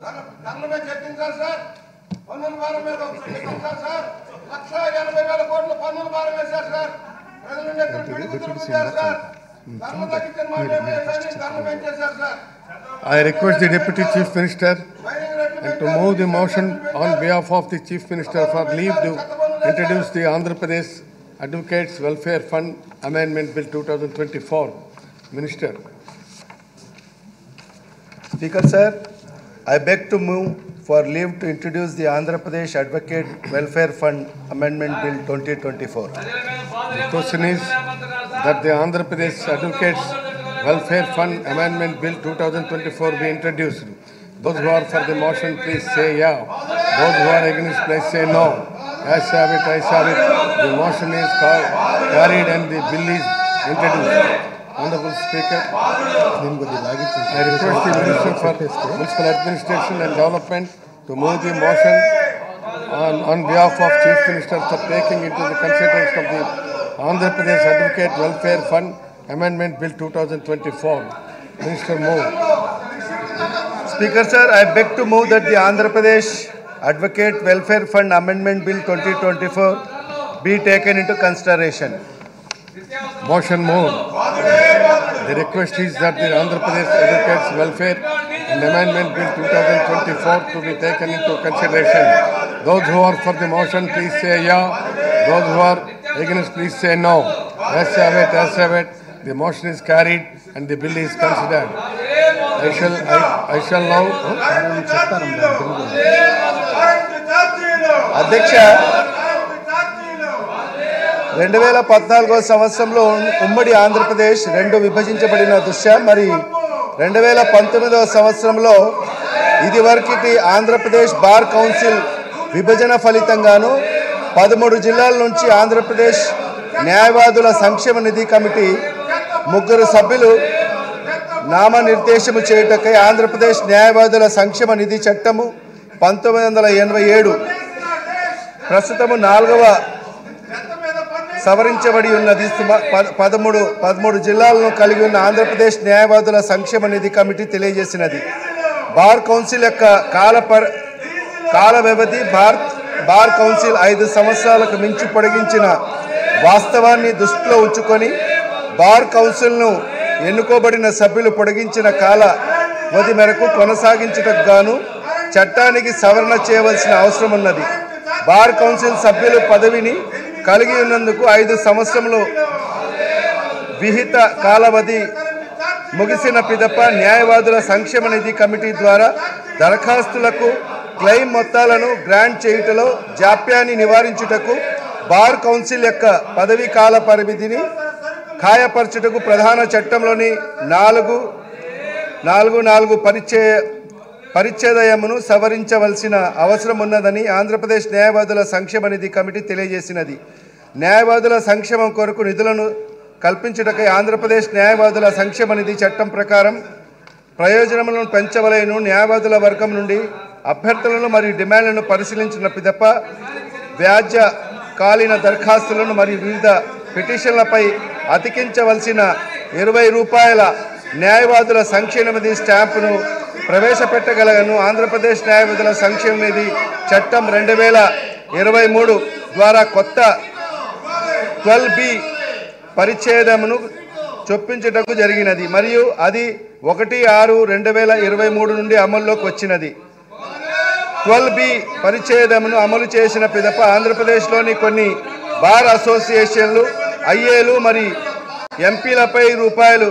ధరలపై చర్చించాలి సార్. పన్నుల భారం మీద చర్చించాలి సార్. 1,80,000 కోట్ల పన్నుల భారం వేశారు సార్. ప్రజలను ఎక్కడ పిడుగుతున్నారు సార్. ధరలు తగ్గించిన మాట కానీ ధరలు పెంచేశారు sir. I request the Deputy Chief Minister and to move the motion on behalf of the Chief Minister for leave to introduce the Andhra Pradesh Advocates Welfare Fund Amendment Bill 2024. Minister. Speaker sir, I beg to move for leave to introduce the Andhra Pradesh Advocate Welfare Fund Amendment Bill 2024. The question is that the Andhra Pradesh Advocates Welfare Fund Amendment Bill 2024 be introduced. Those who are for the motion, please say yeah. Those who are against, please say no. As have it, I have it. The motion is carried and the bill is introduced. Honorable Speaker, I request the Minister for Municipal Administration and Development to move the motion on behalf of Chief Minister for taking into the consideration of the Andhra Pradesh Advocate Welfare Fund Amendment Bill 2024. Minister, move. Speaker sir, I beg to move that the Andhra Pradesh Advocate Welfare Fund Amendment Bill 2024 be taken into consideration. Motion moved. The request is that the Andhra Pradesh Advocates Welfare and Amendment Bill 2024 to be taken into consideration. Those who are for the motion, please say yeah. Those who are against, please say no. As have it, as have it. The motion is carried and the bill is considered. I shall now. అధ్యక్ష 2014 సంవత్సరంలో ఉమ్మడి ఆంధ్రప్రదేశ్ రెండు విభజించబడిన దృష్ట్యా మరి 2019 సంవత్సరంలో ఇదివరకటి Andhra Pradesh bar council విభజన ఫలితంగాను 13 జిల్లాల నుంచి ఆంధ్రప్రదేశ్ న్యాయవాదుల సంక్షేమ నిధి కమిటీ 3 సభ్యులు నామనిర్దేశము చేయుటకై ఆంధ్రప్రదేశ్ న్యాయవాదుల సంక్షేమ నిధి చట్టము 1987 ప్రస్తుతము 4వ సవరించబడి ఉన్నది. 13 జిల్లాలను కలిగి ఉన్న ఆంధ్రప్రదేశ్ న్యాయవాదుల సంక్షేమ నిధి కమిటీ తెలియజేసినది. బార్ కౌన్సిల్ యొక్క కాల వ్యవధి బార్ కౌన్సిల్ 5 సంవత్సరాలకు మించి పొడిగించిన వాస్తవాన్ని దృష్టిలో ఉంచుకొని బార్ కౌన్సిల్ను ఎన్నుకోబడిన సభ్యులు పొడిగించిన కాల వ్యవధి మేరకు కొనసాగించుటకు గాను చట్టానికి సవరణ చేయవలసిన అవసరం ఉన్నది. బార్ కౌన్సిల్ సభ్యులు పదవిని కలిగి ఉన్నందుకు 5 సంవత్సరంలో విహిత కాలావధి ముగిసిన పిదప న్యాయవాదుల సంక్షేమ నిధి కమిటీ ద్వారా దరఖాస్తులకు క్లెయిమ్ మొత్తాలను గ్రాంట్ చేయుటలో జాప్యాన్ని నివారించుటకు బార్ కౌన్సిల్ యొక్క పదవీ కాల పరిమితిని ఖాయపరచుటకు ప్రధాన చట్టంలోని 4 పరిచ్ఛేదమును సవరించవలసిన అవసరం ఉన్నదని ఆంధ్రప్రదేశ్ న్యాయవాదుల సంక్షేమ నిధి కమిటీ తెలియజేసినది. న్యాయవాదుల సంక్షేమం కొరకు నిధులను కల్పించుటకై ఆంధ్రప్రదేశ్ న్యాయవాదుల సంక్షేమ నిధి చట్టం ప్రకారం ప్రయోజనములను పెంచవలెను. న్యాయవాదుల వర్గం నుండి అభ్యర్థులను మరియు డిమాండ్లను పరిశీలించిన పిదప వ్యాజ్య కాలీన దరఖాస్తులను మరియు వివిధ పిటిషన్లపై అతికించవలసిన రూపాయల న్యాయవాదుల సంక్షేమ నిధి స్టాంపును ప్రవేశపెట్టగలను. ఆంధ్రప్రదేశ్ న్యాయవాదుల సంక్షేమ నిధి చట్టం 2023 ద్వారా కొత్త 12B పరిచ్ఛేదమును చొప్పించుటకు జరిగినది మరియు అది 1/6/2023 నుండి అమల్లోకి వచ్చినది. 12B పరిచ్ఛేదమును అమలు చేసిన పిదప ఆంధ్రప్రదేశ్లోని కొన్ని బార్ అసోసియేషన్లు, ఐఏలు మరియు ఎంపీలపై రూపాయలు